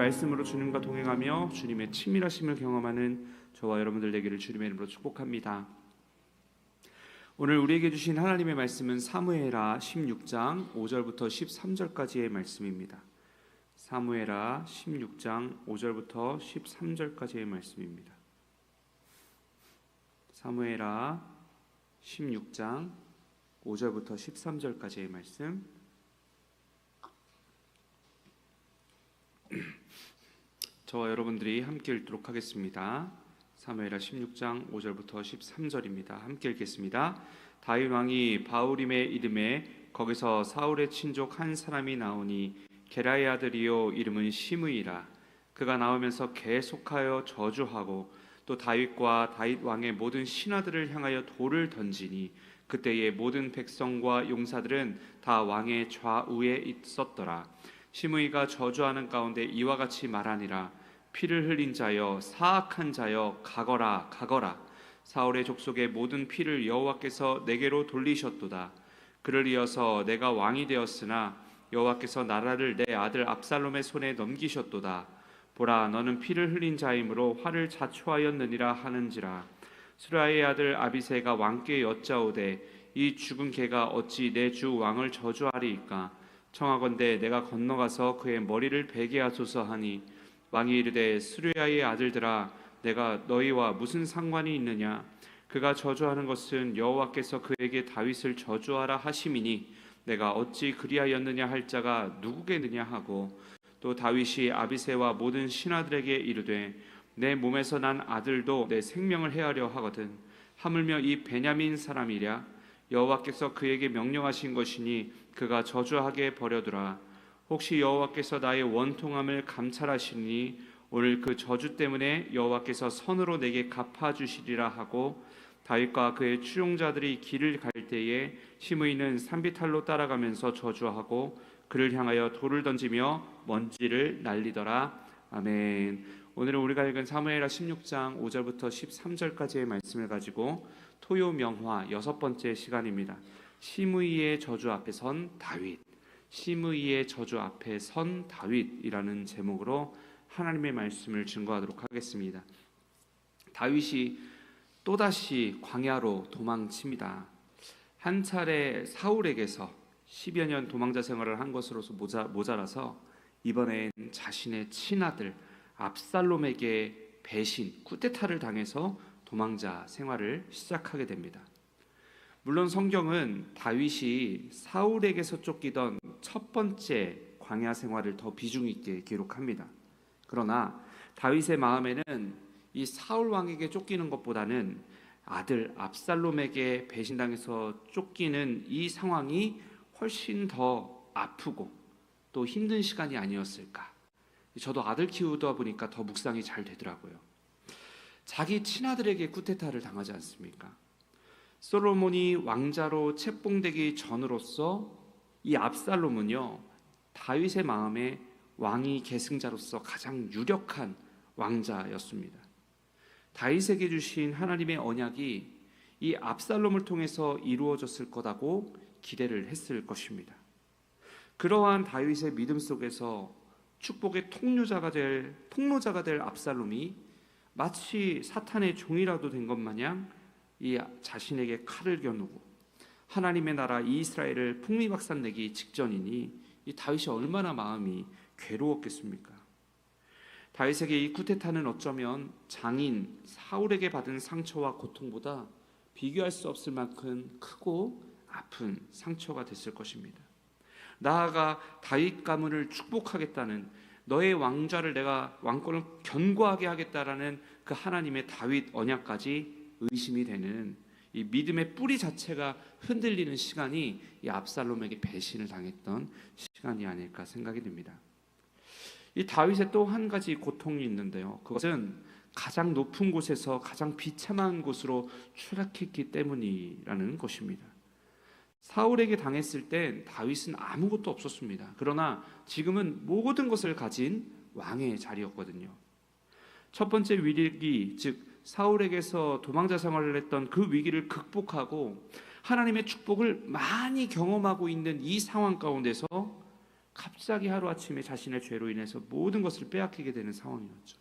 말씀으로 주님과 동행하며 주님의 친밀하심을 경험하는 저와 여러분들 되기를 주님의 이름으로 축복합니다. 오늘 우리에게 주신 하나님의 말씀은 사무엘하 16장 5절부터 13절까지의 말씀입니다. 사무엘하 16장 5절부터 13절까지의 말씀입니다. 사무엘하 16장 5절부터 13절까지의 말씀. 저와 여러분들이 함께 읽도록 하겠습니다. 사무엘하 16장 5절부터 13절입니다. 함께 읽겠습니다. 다윗 왕이 바후림에 이름에 거기서 사울의 친족 한 사람이 나오니 게라의 아들이요 이름은 시므이라. 그가 나오면서 계속하여 저주하고 또 다윗과 다윗 왕의 모든 신하들을 향하여 돌을 던지니 그때의 모든 백성과 용사들은 다 왕의 좌우에 있었더라. 시므이가 저주하는 가운데 이와 같이 말하니라. 피를 흘린 자여 사악한 자여 가거라 가거라. 사울의 족속의 모든 피를 여호와께서 내게로 돌리셨도다. 그를 이어서 내가 왕이 되었으나 여호와께서 나라를 내 아들 압살롬의 손에 넘기셨도다. 보라, 너는 피를 흘린 자이므로 화를 자초하였느니라 하는지라. 수라의 아들 아비새가 왕께 여짜오되 이 죽은 개가 어찌 내 주 왕을 저주하리이까. 청하건대 내가 건너가서 그의 머리를 베게 하소서 하니 왕이 이르되 수르야의 아들들아 내가 너희와 무슨 상관이 있느냐. 그가 저주하는 것은 여호와께서 그에게 다윗을 저주하라 하심이니 내가 어찌 그리하였느냐 할 자가 누구겠느냐 하고 또 다윗이 아비새와 모든 신하들에게 이르되 내 몸에서 난 아들도 내 생명을 해하려 하거든. 하물며 이 베냐민 사람이랴. 여호와께서 그에게 명령하신 것이니 그가 저주하게 버려두라. 혹시 여호와께서 나의 원통함을 감찰하시니 오늘 그 저주 때문에 여호와께서 선으로 내게 갚아주시리라 하고 다윗과 그의 추종자들이 길을 갈 때에 시므이는 산비탈로 따라가면서 저주하고 그를 향하여 돌을 던지며 먼지를 날리더라. 아멘. 오늘은 우리가 읽은 사무엘하 16장 5절부터 13절까지의 말씀을 가지고 토요 명화 6번째 시간입니다. 시므이의 저주 앞에 선 다윗, 시므이의 저주 앞에 선 다윗이라는 제목으로 하나님의 말씀을 증거하도록 하겠습니다. 다윗이 또다시 광야로 도망칩니다. 한 차례 사울에게서 10여 년 도망자 생활을 한 것으로서 모자라서 이번엔 자신의 친아들 압살롬에게 배신, 쿠데타를 당해서 도망자 생활을 시작하게 됩니다. 물론 성경은 다윗이 사울에게서 쫓기던 첫 번째 광야 생활을 더 비중 있게 기록합니다. 그러나 다윗의 마음에는 이 사울 왕에게 쫓기는 것보다는 아들 압살롬에게 배신당해서 쫓기는 이 상황이 훨씬 더 아프고 또 힘든 시간이 아니었을까. 저도 아들 키우다 보니까 더 묵상이 잘 되더라고요. 자기 친아들에게 쿠데타를 당하지 않습니까? 솔로몬이 왕자로 책봉되기 전으로서 이 압살롬은요 다윗의 마음에 왕위 계승자로서 가장 유력한 왕자였습니다. 다윗에게 주신 하나님의 언약이 이 압살롬을 통해서 이루어졌을 거라고 기대를 했을 것입니다. 그러한 다윗의 믿음 속에서 축복의 통로자가 될 압살롬이 마치 사탄의 종이라도 된 것 마냥 이 자신에게 칼을 겨누고 하나님의 나라 이스라엘을 풍미박산내기 직전이니 이 다윗이 얼마나 마음이 괴로웠겠습니까? 다윗에게 이 쿠데타는 어쩌면 장인 사울에게 받은 상처와 고통보다 비교할 수 없을 만큼 크고 아픈 상처가 됐을 것입니다. 나아가 다윗 가문을 축복하겠다는, 너의 왕좌를 내가 왕권을 견고하게 하겠다라는 그 하나님의 다윗 언약까지 의심이 되는 이 믿음의 뿌리 자체가 흔들리는 시간이 이 압살롬에게 배신을 당했던 시간이 아닐까 생각이 듭니다. 이 다윗의 또 한 가지 고통이 있는데요. 그것은 가장 높은 곳에서 가장 비참한 곳으로 추락했기 때문이라는 것입니다. 사울에게 당했을 땐 다윗은 아무것도 없었습니다. 그러나 지금은 모든 것을 가진 왕의 자리였거든요. 첫 번째 위기, 즉 사울에게서 도망자 생활을 했던 그 위기를 극복하고 하나님의 축복을 많이 경험하고 있는 이 상황 가운데서 갑자기 하루아침에 자신의 죄로 인해서 모든 것을 빼앗기게 되는 상황이었죠.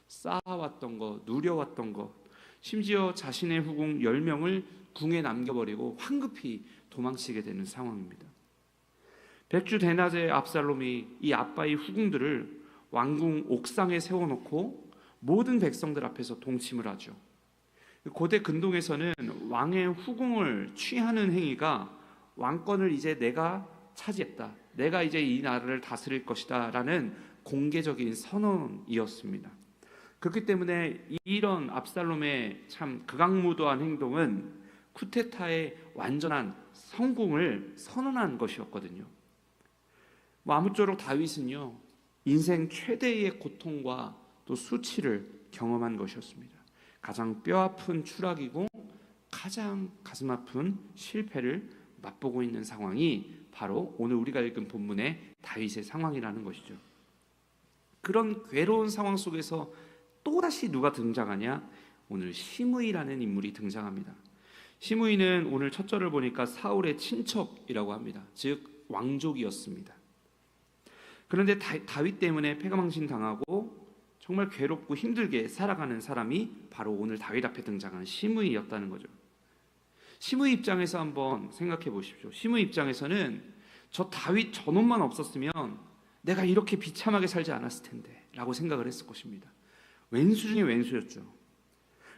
쌓아왔던 것, 누려왔던 것, 심지어 자신의 후궁 10명을 궁에 남겨버리고 황급히 도망치게 되는 상황입니다. 백주 대낮에 압살롬이 이 아빠의 후궁들을 왕궁 옥상에 세워놓고 모든 백성들 앞에서 동침을 하죠. 고대 근동에서는 왕의 후궁을 취하는 행위가 왕권을 이제 내가 차지했다, 내가 이제 이 나라를 다스릴 것이다 라는 공개적인 선언이었습니다. 그렇기 때문에 이런 압살롬의 참 극악무도한 행동은 쿠데타의 완전한 성공을 선언한 것이었거든요. 아무쪼록 다윗은요, 인생 최대의 고통과 또 수치를 경험한 것이었습니다. 가장 뼈아픈 추락이고 가장 가슴 아픈 실패를 맛보고 있는 상황이 바로 오늘 우리가 읽은 본문의 다윗의 상황이라는 것이죠. 그런 괴로운 상황 속에서 또다시 누가 등장하냐? 오늘 시므이라는 인물이 등장합니다. 시므이는 오늘 첫 절을 보니까 사울의 친척이라고 합니다. 즉 왕족이었습니다. 그런데 다윗 때문에 패가망신 당하고 정말 괴롭고 힘들게 살아가는 사람이 바로 오늘 다윗 앞에 등장한 시므이였다는 거죠. 시므이 입장에서 한번 생각해 보십시오. 시므이 입장에서는 저 다윗 저놈만 없었으면 내가 이렇게 비참하게 살지 않았을 텐데 라고 생각을 했을 것입니다. 왼수 중에 왼수였죠.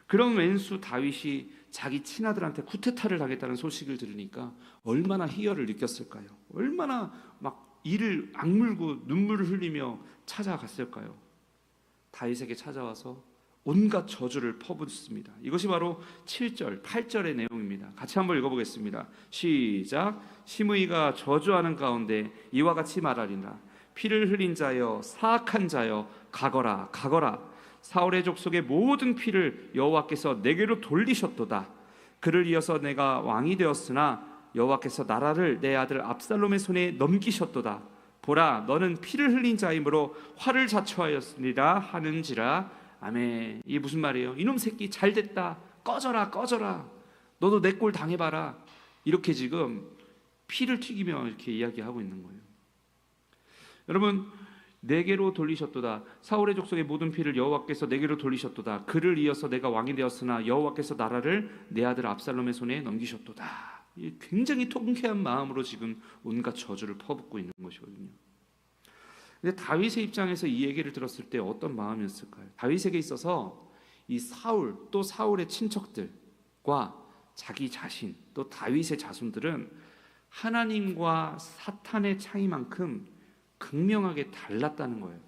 그런 왼수 다윗이 자기 친아들한테 쿠데타를 당했다는 소식을 들으니까 얼마나 희열을 느꼈을까요? 얼마나 막 이를 악물고 눈물을 흘리며 찾아갔을까요? 다윗에게 찾아와서 온갖 저주를 퍼붓습니다. 이것이 바로 7절, 8절의 내용입니다. 같이 한번 읽어보겠습니다. 시작. 시므이가 저주하는 가운데 이와 같이 말하리라. 피를 흘린 자여, 사악한 자여, 가거라, 가거라. 사울의 족속의 모든 피를 여호와께서 내게로 돌리셨도다. 그를 이어서 내가 왕이 되었으나 여호와께서 나라를 내 아들 압살롬의 손에 넘기셨도다. 보라, 너는 피를 흘린 자이므로 화를 자초하였으리라 하는지라. 아멘. 이게 무슨 말이에요? 이놈 새끼 잘됐다, 꺼져라, 꺼져라, 너도 내 꼴 당해봐라. 이렇게 지금 피를 튀기며 이렇게 이야기하고 있는 거예요. 여러분, 내게로 돌리셨도다. 사울의 족속의 모든 피를 여호와께서 내게로 돌리셨도다. 그를 이어서 내가 왕이 되었으나 여호와께서 나라를 내 아들 압살롬의 손에 넘기셨도다. 굉장히 통쾌한 마음으로 지금 온갖 저주를 퍼붓고 있는 것이거든요. 근데 다윗의 입장에서 이 얘기를 들었을 때 어떤 마음이었을까요? 다윗에게 있어서 이 사울, 또 사울의 친척들과 자기 자신, 또 다윗의 자손들은 하나님과 사탄의 차이만큼 극명하게 달랐다는 거예요.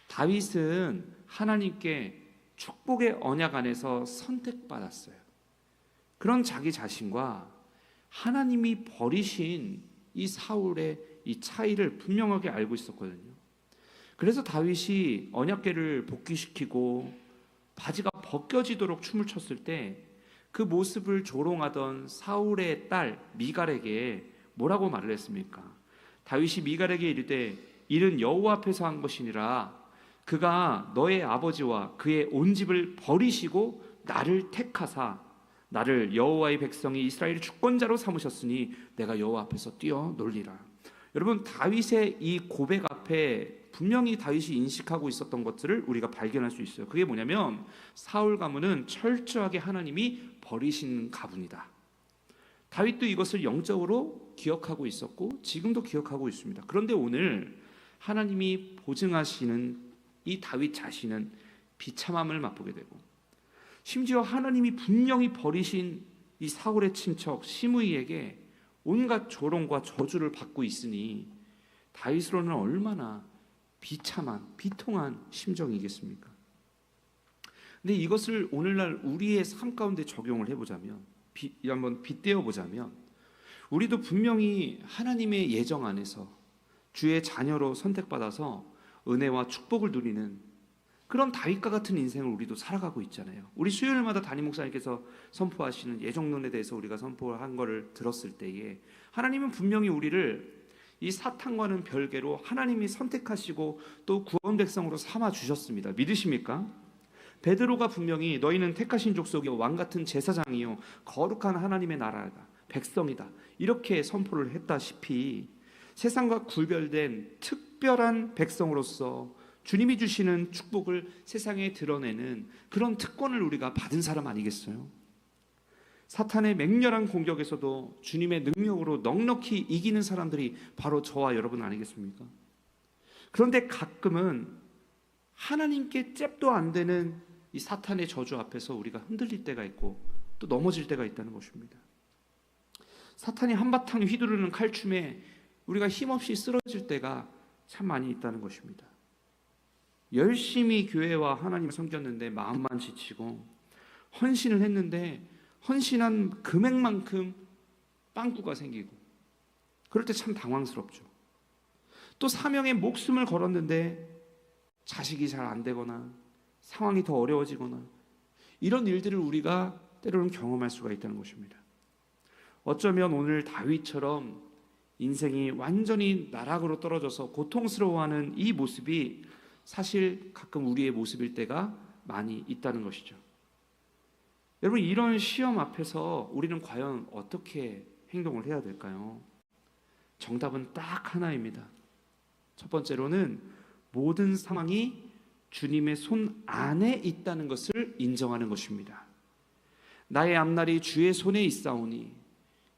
다윗은 하나님께 축복의 언약 안에서 선택받았어요. 그런 자기 자신과 하나님이 버리신 이 사울의 이 차이를 분명하게 알고 있었거든요. 그래서 다윗이 언약궤를 복귀시키고 바지가 벗겨지도록 춤을 췄을 때 그 모습을 조롱하던 사울의 딸 미갈에게 뭐라고 말을 했습니까? 다윗이 미갈에게 이르되 이는 여호와 앞에서 한 것이니라. 그가 너의 아버지와 그의 온 집을 버리시고 나를 택하사 나를 여호와의 백성이 이스라엘의 주권자로 삼으셨으니 내가 여호와 앞에서 뛰어놀리라. 여러분, 다윗의 이 고백 앞에 분명히 다윗이 인식하고 있었던 것들을 우리가 발견할 수 있어요. 그게 뭐냐면 사울 가문은 철저하게 하나님이 버리신 가문이다. 다윗도 이것을 영적으로 기억하고 있었고 지금도 기억하고 있습니다. 그런데 오늘 하나님이 보증하시는 이 다윗 자신은 비참함을 맛보게 되고 심지어 하나님이 분명히 버리신 이 사울의 친척 시므이에게 온갖 조롱과 저주를 받고 있으니 다윗으로는 얼마나 비참한 비통한 심정이겠습니까? 근데 이것을 오늘날 우리의 삶 가운데 적용을 해보자면 한번 빗대어 보자면 우리도 분명히 하나님의 예정 안에서 주의 자녀로 선택받아서 은혜와 축복을 누리는 그런 다윗과 같은 인생을 우리도 살아가고 있잖아요. 우리 수요일마다 담임 목사님께서 선포하시는 예정론에 대해서 우리가 선포한 거를 들었을 때에 하나님은 분명히 우리를 이 사탄과는 별개로 하나님이 선택하시고 또 구원 백성으로 삼아 주셨습니다. 믿으십니까? 베드로가 분명히 너희는 택하신 족속이요 왕 같은 제사장이요 거룩한 하나님의 나라다, 백성이다, 이렇게 선포를 했다시피 세상과 구별된 특별한 백성으로서 주님이 주시는 축복을 세상에 드러내는 그런 특권을 우리가 받은 사람 아니겠어요? 사탄의 맹렬한 공격에서도 주님의 능력으로 넉넉히 이기는 사람들이 바로 저와 여러분 아니겠습니까? 그런데 가끔은 하나님께 잽도 안 되는 이 사탄의 저주 앞에서 우리가 흔들릴 때가 있고 또 넘어질 때가 있다는 것입니다. 사탄이 한바탕 휘두르는 칼춤에 우리가 힘없이 쓰러질 때가 참 많이 있다는 것입니다. 열심히 교회와 하나님을 섬겼는데 마음만 지치고 헌신을 했는데 헌신한 금액만큼 빵꾸가 생기고 그럴 때 참 당황스럽죠. 또 사명에 목숨을 걸었는데 자식이 잘 안 되거나 상황이 더 어려워지거나 이런 일들을 우리가 때로는 경험할 수가 있다는 것입니다. 어쩌면 오늘 다윗처럼 인생이 완전히 나락으로 떨어져서 고통스러워하는 이 모습이 사실 가끔 우리의 모습일 때가 많이 있다는 것이죠. 여러분, 이런 시험 앞에서 우리는 과연 어떻게 행동을 해야 될까요? 정답은 딱 하나입니다. 첫 번째로는 모든 상황이 주님의 손 안에 있다는 것을 인정하는 것입니다. 나의 앞날이 주의 손에 있사오니,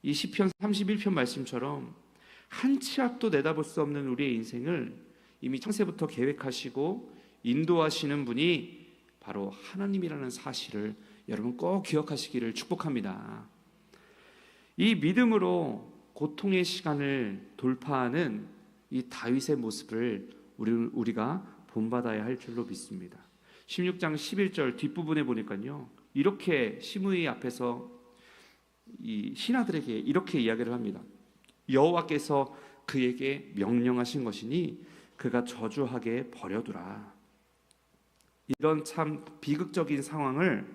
이 시편 31편 말씀처럼 한 치 앞도 내다볼 수 없는 우리의 인생을 이미 창세부터 계획하시고 인도하시는 분이 바로 하나님이라는 사실을 여러분 꼭 기억하시기를 축복합니다. 이 믿음으로 고통의 시간을 돌파하는 이 다윗의 모습을 우리가 본받아야 할 줄로 믿습니다. 16장 11절 뒷부분에 보니까요, 이렇게 시므이 앞에서 이 신하들에게 이렇게 이야기를 합니다. 여호와께서 그에게 명령하신 것이니 그가 저주하게 버려두라. 이런 참 비극적인 상황을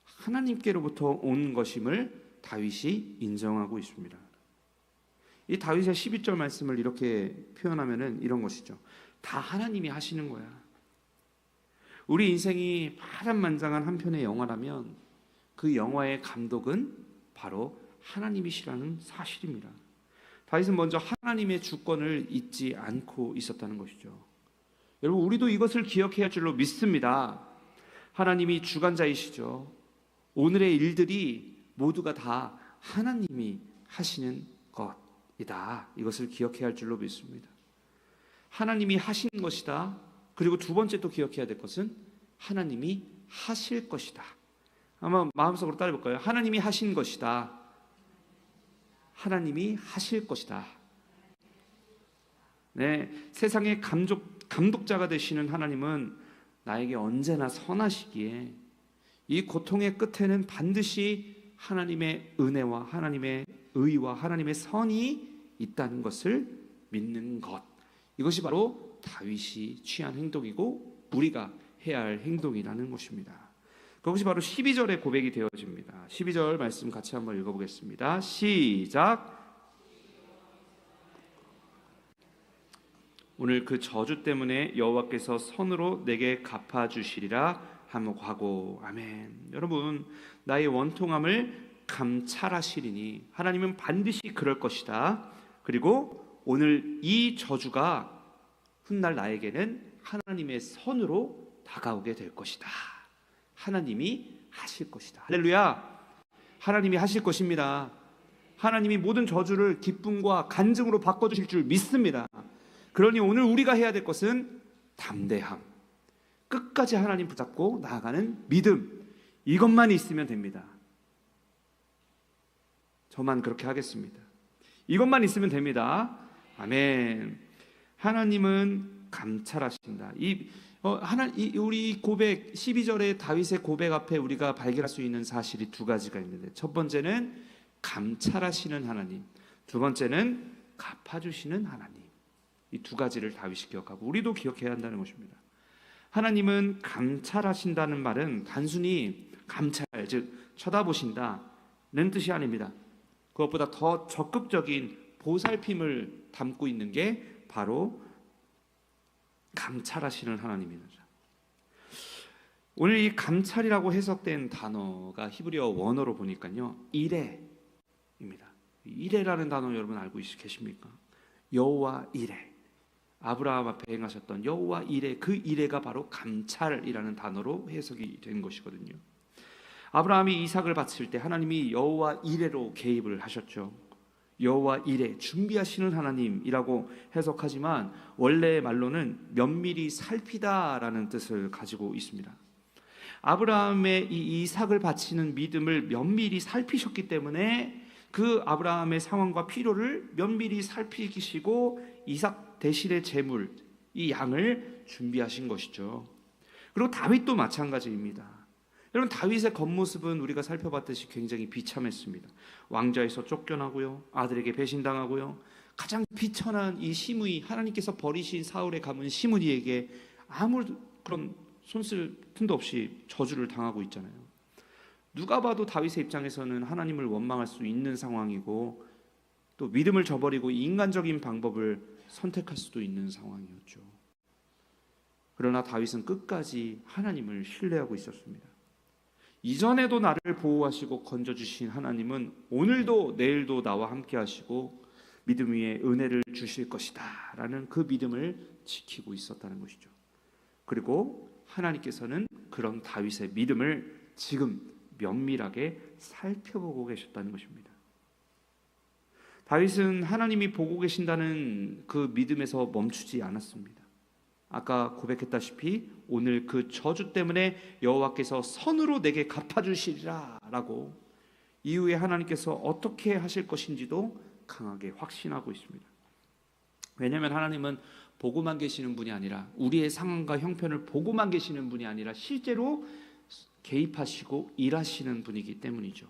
하나님께로부터 온 것임을 다윗이 인정하고 있습니다. 이 다윗의 12절 말씀을 이렇게 표현하면은 이런 것이죠. 다 하나님이 하시는 거야. 우리 인생이 파란만장한 한 편의 영화라면 그 영화의 감독은 바로 하나님이시라는 사실입니다. 다윗은 먼저 하나님의 주권을 잊지 않고 있었다는 것이죠. 여러분, 우리도 이것을 기억해야 할 줄로 믿습니다. 하나님이 주관자이시죠. 오늘의 일들이 모두가 다 하나님이 하시는 것이다. 이것을 기억해야 할 줄로 믿습니다. 하나님이 하신 것이다. 그리고 두 번째 또 기억해야 될 것은 하나님이 하실 것이다. 아마 마음속으로 따라해볼까요? 하나님이 하신 것이다. 하나님이 하실 것이다. 네, 세상의 감독자가 되시는 하나님은 나에게 언제나 선하시기에 이 고통의 끝에는 반드시 하나님의 은혜와 하나님의 의와 하나님의 선이 있다는 것을 믿는 것, 이것이 바로 다윗이 취한 행동이고 우리가 해야 할 행동이라는 것입니다. 그것이 바로 12절의 고백이 되어집니다. 12절 말씀 같이 한번 읽어보겠습니다. 시작. 오늘 그 저주 때문에 여호와께서 선으로 내게 갚아주시리라 하고. 아멘. 여러분, 나의 원통함을 감찰하시리니 하나님은 반드시 그럴 것이다. 그리고 오늘 이 저주가 훗날 나에게는 하나님의 선으로 다가오게 될 것이다. 하나님이 하실 것이다. 할렐루야. 하나님이 하실 것입니다. 하나님이 모든 저주를 기쁨과 간증으로 바꿔주실 줄 믿습니다. 그러니 오늘 우리가 해야 될 것은 담대함, 끝까지 하나님 붙잡고 나아가는 믿음, 이것만 있으면 됩니다. 저만 그렇게 하겠습니다. 이것만 있으면 됩니다. 아멘. 하나님은 감찰하신다. 우리 고백 12절의 다윗의 고백 앞에 우리가 발견할 수 있는 사실이 두 가지가 있는데, 첫 번째는 감찰하시는 하나님, 두 번째는 갚아주시는 하나님. 이 두 가지를 다윗이 기억하고 우리도 기억해야 한다는 것입니다. 하나님은 감찰하신다는 말은 단순히 감찰, 즉 쳐다보신다는 뜻이 아닙니다. 그것보다 더 적극적인 보살핌을 담고 있는 게 바로 감찰하시는 하나님입니다. 오늘 이 감찰이라고 해석된 단어가 히브리어 원어로 보니까요, 이레입니다. 이레라는 단어 여러분 알고 계십니까? 여호와 이레, 아브라함 앞에 행하셨던 여호와 이레, 그 이레가 바로 감찰이라는 단어로 해석이 된 것이거든요. 아브라함이 이삭을 바칠 때 하나님이 여호와 이레로 개입을 하셨죠. 여호와 이레, 준비하시는 하나님이라고 해석하지만 원래 말로는 면밀히 살피다라는 뜻을 가지고 있습니다. 아브라함의 이 이삭을 바치는 믿음을 면밀히 살피셨기 때문에 그 아브라함의 상황과 필요를 면밀히 살피시고 이삭 대신의 제물, 이 양을 준비하신 것이죠. 그리고 다윗도 마찬가지입니다. 여러분, 다윗의 겉모습은 우리가 살펴봤듯이 굉장히 비참했습니다. 왕좌에서 쫓겨나고요, 아들에게 배신당하고요, 가장 비천한 이 시므이, 하나님께서 버리신 사울의 가문 시므이에게 아무 그런 손쓸 틈도 없이 저주를 당하고 있잖아요. 누가 봐도 다윗의 입장에서는 하나님을 원망할 수 있는 상황이고, 또 믿음을 저버리고 인간적인 방법을 선택할 수도 있는 상황이었죠. 그러나 다윗은 끝까지 하나님을 신뢰하고 있었습니다. 이전에도 나를 보호하시고 건져주신 하나님은 오늘도 내일도 나와 함께 하시고 믿음 위에 은혜를 주실 것이다 라는 그 믿음을 지키고 있었다는 것이죠. 그리고 하나님께서는 그런 다윗의 믿음을 지금 면밀하게 살펴보고 계셨다는 것입니다. 다윗은 하나님이 보고 계신다는 그 믿음에서 멈추지 않았습니다. 아까 고백했다시피 오늘 그 저주 때문에 여호와께서 선으로 내게 갚아주시리라 라고 이후에 하나님께서 어떻게 하실 것인지도 강하게 확신하고 있습니다. 왜냐하면 하나님은 보고만 계시는 분이 아니라, 우리의 상황과 형편을 보고만 계시는 분이 아니라 실제로 개입하시고 일하시는 분이기 때문이죠.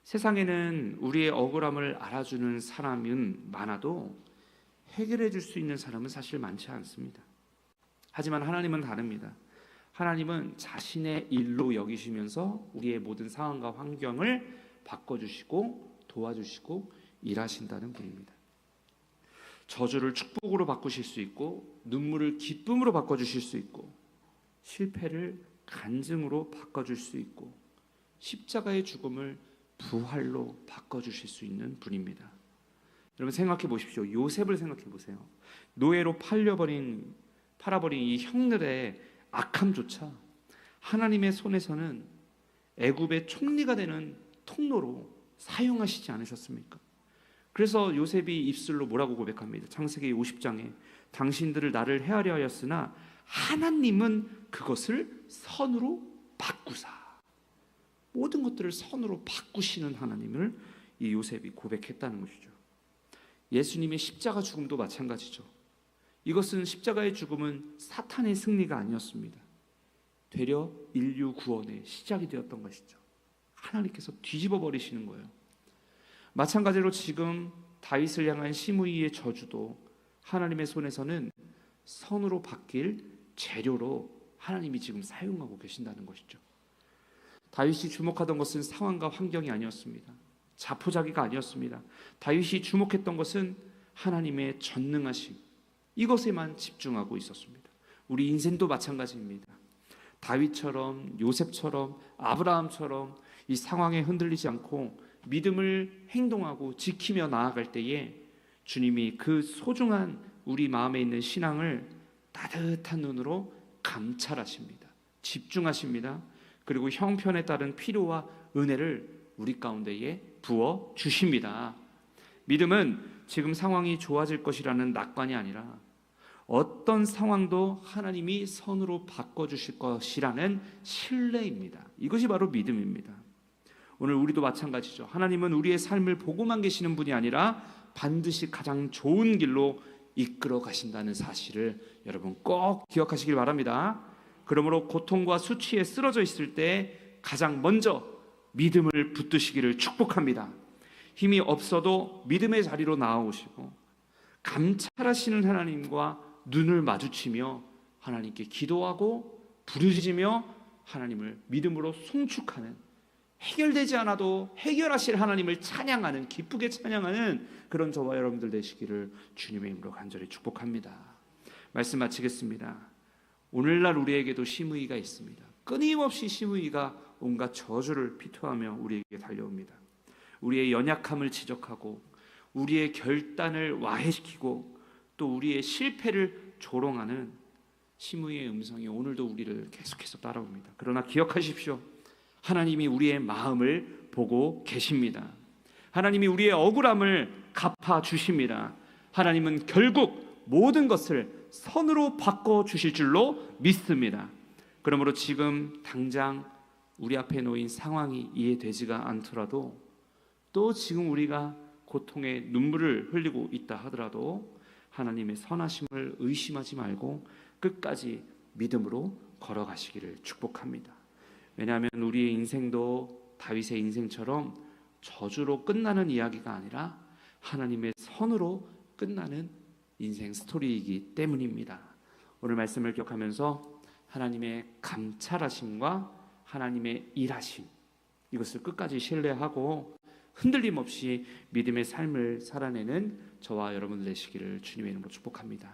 세상에는 우리의 억울함을 알아주는 사람은 많아도 해결해 줄 수 있는 사람은 사실 많지 않습니다. 하지만 하나님은 다릅니다. 하나님은 자신의 일로 여기시면서 우리의 모든 상황과 환경을 바꿔주시고 도와주시고 일하신다는 분입니다. 저주를 축복으로 바꾸실 수 있고, 눈물을 기쁨으로 바꿔주실 수 있고, 실패를 간증으로 바꿔줄 수 있고, 십자가의 죽음을 부활로 바꿔주실 수 있는 분입니다. 여러분 생각해 보십시오. 요셉을 생각해 보세요. 노예로 팔아버린 이 형들의 악함조차 하나님의 손에서는 애굽의 총리가 되는 통로로 사용하시지 않으셨습니까? 그래서 요셉이 입술로 뭐라고 고백합니다. 창세기 50장에 당신들을 나를 헤아려 하였으나 하나님은 그것을 선으로 바꾸사. 모든 것들을 선으로 바꾸시는 하나님을 이 요셉이 고백했다는 것이죠. 예수님의 십자가 죽음도 마찬가지죠. 이것은 십자가의 죽음은 사탄의 승리가 아니었습니다. 되려 인류 구원의 시작이 되었던 것이죠. 하나님께서 뒤집어 버리시는 거예요. 마찬가지로 지금 다윗을 향한 시므이의 저주도 하나님의 손에서는 선으로 바뀔 재료로 하나님이 지금 사용하고 계신다는 것이죠. 다윗이 주목하던 것은 상황과 환경이 아니었습니다. 자포자기가 아니었습니다. 다윗이 주목했던 것은 하나님의 전능하심, 이것에만 집중하고 있었습니다. 우리 인생도 마찬가지입니다. 다윗처럼, 요셉처럼, 아브라함처럼 이 상황에 흔들리지 않고 믿음을 행동하고 지키며 나아갈 때에 주님이 그 소중한 우리 마음에 있는 신앙을 따뜻한 눈으로 감찰하십니다. 집중하십니다. 그리고 형편에 따른 필요와 은혜를 우리 가운데에 부어 주십니다. 믿음은 지금 상황이 좋아질 것이라는 낙관이 아니라 어떤 상황도 하나님이 선으로 바꿔주실 것이라는 신뢰입니다. 이것이 바로 믿음입니다. 오늘 우리도 마찬가지죠. 하나님은 우리의 삶을 보고만 계시는 분이 아니라 반드시 가장 좋은 길로 이끌어 가신다는 사실을 여러분 꼭 기억하시길 바랍니다. 그러므로 고통과 수치에 쓰러져 있을 때 가장 먼저 믿음을 붙드시기를 축복합니다. 힘이 없어도 믿음의 자리로 나아오시고 감찰하시는 하나님과 눈을 마주치며 하나님께 기도하고 부르짖으며 하나님을 믿음으로 송축하는, 해결되지 않아도 해결하실 하나님을 찬양하는, 기쁘게 찬양하는 그런 저와 여러분들 되시기를 주님의 이름으로 간절히 축복합니다. 말씀 마치겠습니다. 오늘날 우리에게도 시므이가 있습니다. 끊임없이 시므이가 온갖 저주를 피토하며 우리에게 달려옵니다. 우리의 연약함을 지적하고 우리의 결단을 와해시키고 또 우리의 실패를 조롱하는 시므이의 음성이 오늘도 우리를 계속해서 따라옵니다. 그러나 기억하십시오. 하나님이 우리의 마음을 보고 계십니다. 하나님이 우리의 억울함을 갚아주십니다. 하나님은 결국 모든 것을 선으로 바꿔주실 줄로 믿습니다. 그러므로 지금 당장 우리 앞에 놓인 상황이 이해되지가 않더라도, 또 지금 우리가 고통의 눈물을 흘리고 있다 하더라도 하나님의 선하심을 의심하지 말고 끝까지 믿음으로 걸어가시기를 축복합니다. 왜냐하면 우리의 인생도 다윗의 인생처럼 저주로 끝나는 이야기가 아니라 하나님의 선으로 끝나는 인생 스토리이기 때문입니다. 오늘 말씀을 기억하면서 하나님의 감찰하심과 하나님의 일하심, 이것을 끝까지 신뢰하고 흔들림 없이 믿음의 삶을 살아내는 저와 여러분 되시기를 주님의 이름으로 축복합니다.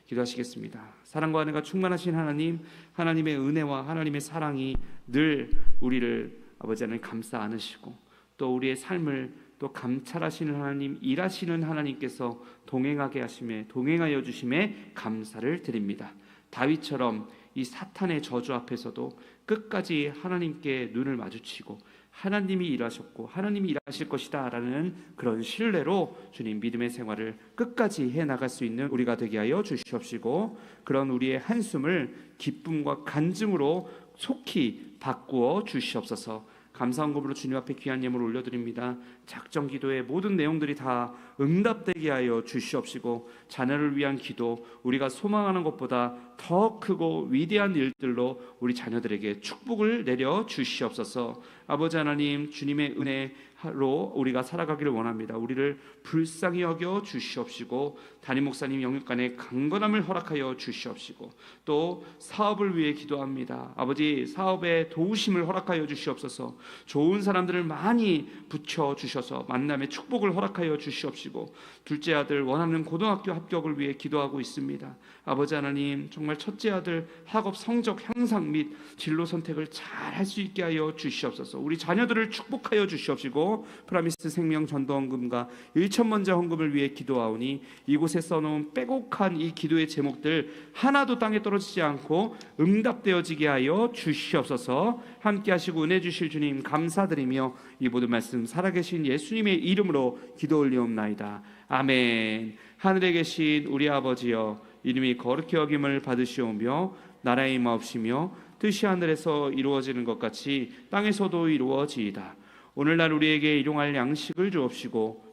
기도하시겠습니다. 사랑과 은혜가 충만하신 하나님, 하나님의 은혜와 하나님의 사랑이 늘 우리를 아버지 하나님 감싸 안으시고, 또 우리의 삶을 또 감찰하시는 하나님, 일하시는 하나님께서 동행하게 하심에, 동행하여 주심에 감사를 드립니다. 다윗처럼 이 사탄의 저주 앞에서도 끝까지 하나님께 눈을 마주치고 하나님이 일하셨고 하나님이 일하실 것이다 라는 그런 신뢰로 주님 믿음의 생활을 끝까지 해나갈 수 있는 우리가 되게 하여 주시옵시고, 그런 우리의 한숨을 기쁨과 간증으로 속히 바꾸어 주시옵소서. 감사헌금으로 주님 앞에 귀한 예물을 올려드립니다. 작정 기도의 모든 내용들이 다 응답되게 하여 주시옵시고, 자녀를 위한 기도, 우리가 소망하는 것보다 더 크고 위대한 일들로 우리 자녀들에게 축복을 내려 주시옵소서. 아버지 하나님, 주님의 은혜로 우리가 살아가기를 원합니다. 우리를 불쌍히 여겨 주시옵시고, 담임 목사님 영육간의 강건함을 허락하여 주시옵시고, 또 사업을 위해 기도합니다. 아버지, 사업에 도우심을 허락하여 주시옵소서. 좋은 사람들을 많이 붙여 주셔서 만남의 축복을 허락하여 주시옵시고, 둘째 아들 원하는 고등학교 합격을 위해 기도하고 있습니다. 아버지 하나님, 정말 첫째 아들 학업 성적 향상 및 진로 선택을 잘 할 수 있게 하여 주시옵소서. 우리 자녀들을 축복하여 주시옵시고, 프라미스 생명 전도헌금과 1,000번째 헌금을 위해 기도하오니 이곳에 써놓은 빼곡한 이 기도의 제목들 하나도 땅에 떨어지지 않고 응답되어지게 하여 주시옵소서. 함께 하시고 은혜 주실 주님 감사드리며 이 모든 말씀 살아계신 예수님의 이름으로 기도 올리옵나이다. 아멘. 하늘에 계신 우리 아버지여, 이름이 거룩히 여김을 받으시오며 나라의 임하옵시며 뜻이 하늘에서 이루어지는 것 같이 땅에서도 이루어지이다. 오늘날 우리에게 일용할 양식을 주옵시고,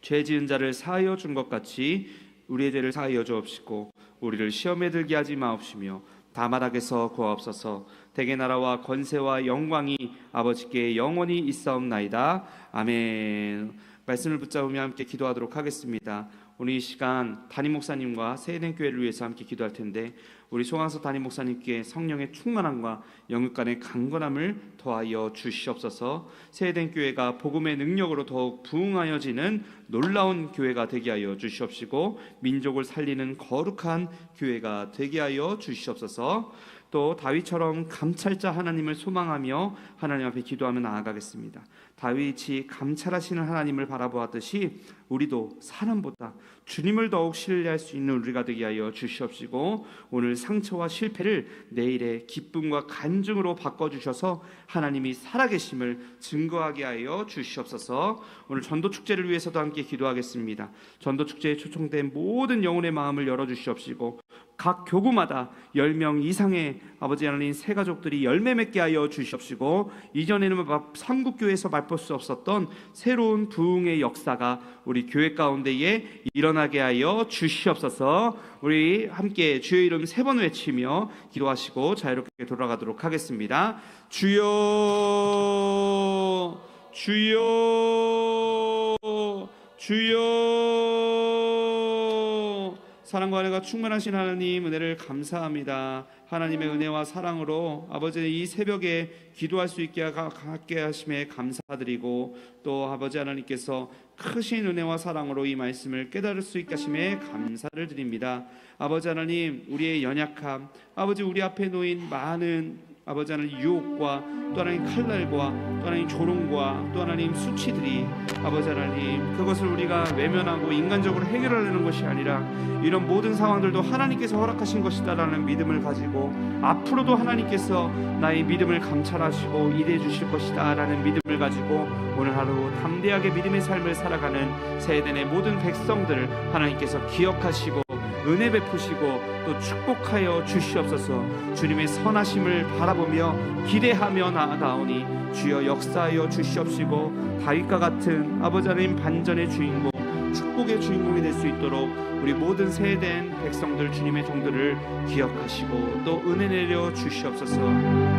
죄 지은 자를 사하여 준 것 같이 우리의 죄를 사하여 주옵시고, 우리를 시험에 들게 하지 마옵시며 다만 악에서 구하옵소서. 대개 나라와 권세와 영광이 아버지께 영원히 있사옵나이다. 아멘. 말씀을 붙잡으며 함께 기도하도록 하겠습니다. 오늘 이 시간 담임 목사님과 세대교회를 위해서 함께 기도할 텐데, 우리 송항서 담임 목사님께 성령의 충만함과 영육간의 강건함을 더하여 주시옵소서. 세대교회가 복음의 능력으로 더욱 부흥하여지는 놀라운 교회가 되게 하여 주시옵시고, 민족을 살리는 거룩한 교회가 되게 하여 주시옵소서. 또 다윗처럼 감찰자 하나님을 소망하며 하나님 앞에 기도하며 나아가겠습니다. 다윗이 감찰하시는 하나님을 바라보았듯이 우리도 사람보다 주님을 더욱 신뢰할 수 있는 우리가 되게 하여 주시옵시고, 오늘 상처와 실패를 내일의 기쁨과 간증으로 바꿔주셔서 하나님이 살아계심을 증거하게 하여 주시옵소서. 오늘 전도축제를 위해서도 함께 기도하겠습니다. 전도축제에 초청된 모든 영혼의 마음을 열어주시옵시고, 각 교구마다 10명 이상의 아버지 하나님 새 가족들이 열매 맺게 하여 주시옵시고, 이전에는 삼국교회에서 맛볼 수 없었던 새로운 부흥의 역사가 우리 교회 가운데에 일어나게 하여 주시옵소서. 우리 함께 주의 이름 3번 외치며 기도하시고 자유롭게 돌아가도록 하겠습니다. 주여, 주여, 주여. 사랑과 은혜가 충만하신 하나님, 은혜를 감사합니다. 하나님의 은혜와 사랑으로 아버지 이 새벽에 기도할 수 있게 하심에 감사드리고, 또 아버지 하나님께서 크신 은혜와 사랑으로 이 말씀을 깨달을 수 있게 하심에 감사를 드립니다. 아버지 하나님, 우리의 연약함, 아버지 우리 앞에 놓인 많은 아버지 하나님 유혹과 또 하나님 칼날과 또 하나님 조롱과 또 하나님 수치들이 아버지 하나님 그것을 우리가 외면하고 인간적으로 해결하려는 것이 아니라 이런 모든 상황들도 하나님께서 허락하신 것이다라는 믿음을 가지고 앞으로도 하나님께서 나의 믿음을 감찰하시고 일해 주실 것이다라는 믿음을 가지고 오늘 하루 담대하게 믿음의 삶을 살아가는 세대의 모든 백성들을 하나님께서 기억하시고 은혜 베푸시고 또 축복하여 주시옵소서. 주님의 선하심을 바라보며 기대하며 나아가오니 주여 역사하여 주시옵시고 다윗과 같은 아버지 하나님 반전의 주인공 축복의 주인공이 될 수 있도록 우리 모든 세대된 백성들 주님의 종들을 기억하시고 또 은혜 내려 주시옵소서.